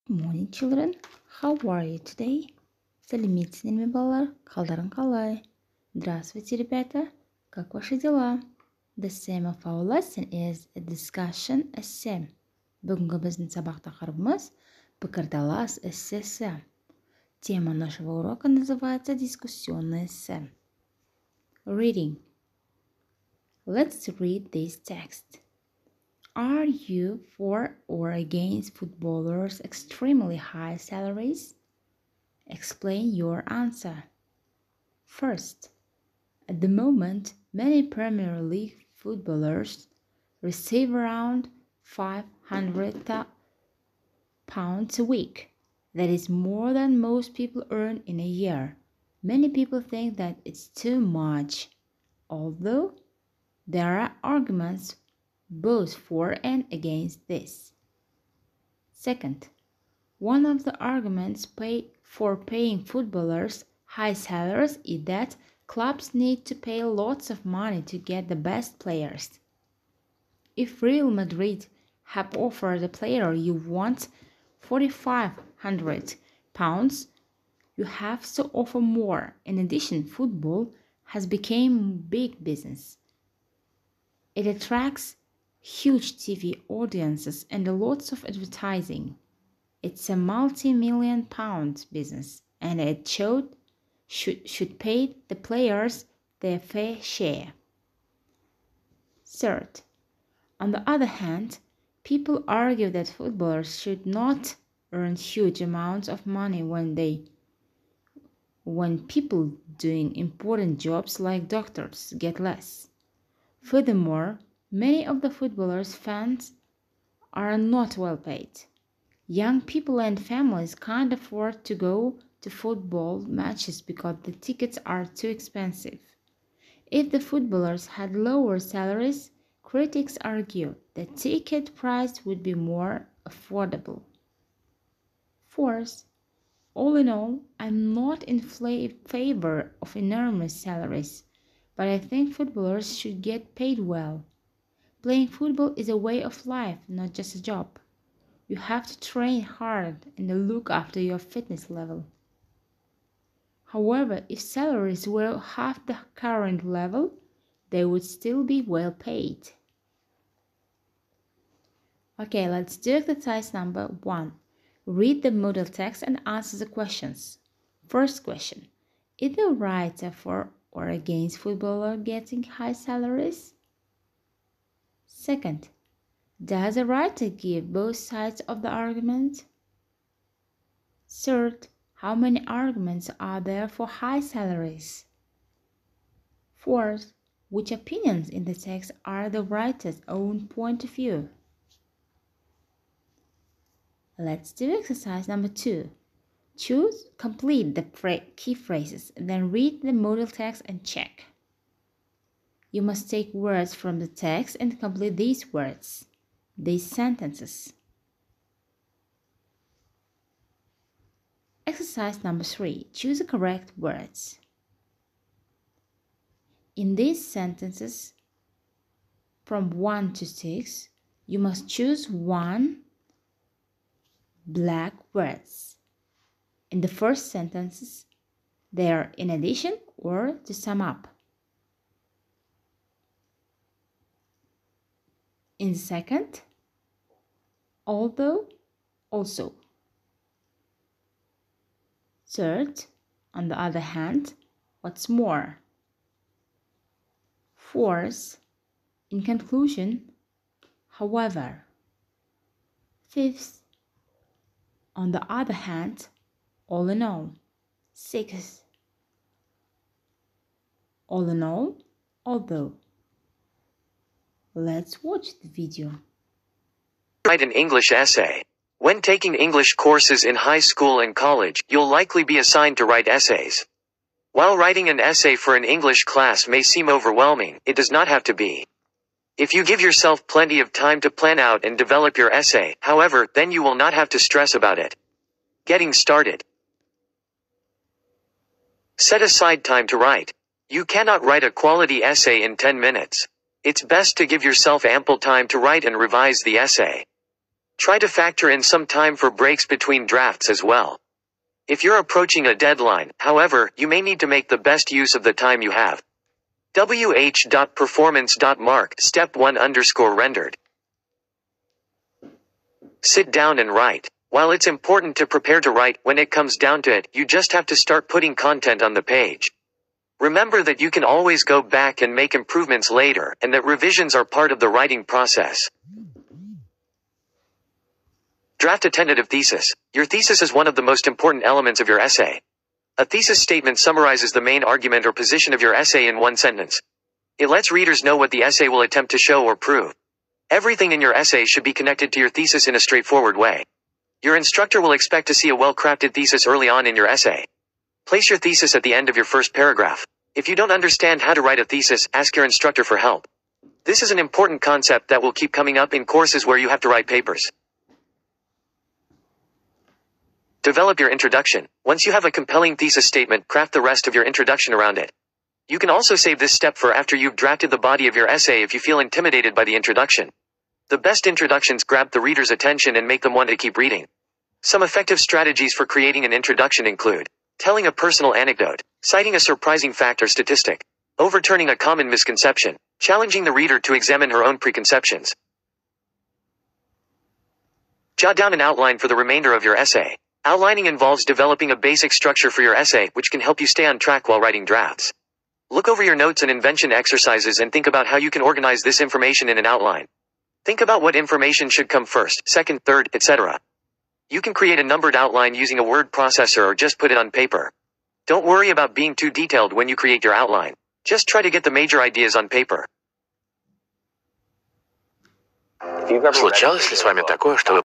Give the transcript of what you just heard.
Good morning, children. How are you today? Сәлеметсіздер балалар? Қалдарың қалай? Здравствуйте, ребята. Как ваши дела? The theme of our lesson is a discussion essay. Бүгінгі біздің сабақ тақырыбымыз пікірталас эссесі. Тема нашего урока называется дискуссионное эссе. Reading. Let's read this text. Are you for or against footballers' extremely high salaries? Explain your answer. First, at the moment, many Premier League footballers receive around £500 a week. That is more than most people earn in a year. Many people think that it's too much, although there are arguments both for and against this. Second, one of the arguments for paying footballers high salaries is that clubs need to pay lots of money to get the best players. If Real Madrid have offered a player you want £4,500, you have to offer more. In addition, football has become big business. It attracts huge TV audiences and lots of advertising. It's a multi-million-pound business, and it should pay the players their fair share. Third, on the other hand, people argue that footballers should not earn huge amounts of money when people doing important jobs like doctors get less. Furthermore, many of the footballers' fans are not well paid. Young people and families can't afford to go to football matches because the tickets are too expensive. If the footballers had lower salaries, critics argue the ticket price would be more affordable. Fourth, all in all, I'm not in favor of enormous salaries, but I think footballers should get paid well. Playing football is a way of life, not just a job. You have to train hard and look after your fitness level. However, if salaries were half the current level, they would still be well paid. Okay, let's do exercise number 1. Read the model text and answer the questions. First question. Is the writer for or against footballers getting high salaries? Second, does the writer give both sides of the argument? Third, how many arguments are there for high salaries? Fourth, which opinions in the text are the writer's own point of view? Let's do exercise number 2. Complete the key phrases, then read the model text and check. You must take words from the text and complete these sentences. Exercise number 3. Choose the correct words. In these sentences, from 1 to 6, you must choose one black words. In the first sentences, they are in addition or to sum up. In the second, although, also. Third, on the other hand, what's more. Fourth, in conclusion, however. Fifth, on the other hand, all in all. Sixth, all in all, although. Let's watch the video. Write an English essay. When taking English courses in high school and college, you'll likely be assigned to write essays. While writing an essay for an English class may seem overwhelming, it does not have to be. If you give yourself plenty of time to plan out and develop your essay, however, then you will not have to stress about it. Getting started. Set aside time to write. You cannot write a quality essay in 10 minutes. It's best to give yourself ample time to write and revise the essay. Try to factor in some time for breaks between drafts as well. If you're approaching a deadline, however, you may need to make the best use of the time you have. wh.performance.mark step 1 rendered. Sit down and write. While it's important to prepare to write, when it comes down to it, you just have to start putting content on the page. Remember that you can always go back and make improvements later, and that revisions are part of the writing process. Draft a tentative thesis. Your thesis is one of the most important elements of your essay. A thesis statement summarizes the main argument or position of your essay in one sentence. It lets readers know what the essay will attempt to show or prove. Everything in your essay should be connected to your thesis in a straightforward way. Your instructor will expect to see a well-crafted thesis early on in your essay. Place your thesis at the end of your first paragraph. If you don't understand how to write a thesis, ask your instructor for help. This is an important concept that will keep coming up in courses where you have to write papers. Develop your introduction. Once you have a compelling thesis statement, craft the rest of your introduction around it. You can also save this step for after you've drafted the body of your essay if you feel intimidated by the introduction. The best introductions grab the reader's attention and make them want to keep reading. Some effective strategies for creating an introduction include telling a personal anecdote, citing a surprising fact or statistic, overturning a common misconception, challenging the reader to examine her own preconceptions. Jot down an outline for the remainder of your essay. Outlining involves developing a basic structure for your essay, which can help you stay on track while writing drafts. Look over your notes and invention exercises and think about how you can organize this information in an outline. Think about what information should come first, second, third, etc. You can create a numbered outline using a word processor or just put it on paper. Don't worry about being too detailed when you create your outline. Just try to get the major ideas on paper. Случалось ли с вами такое, что вы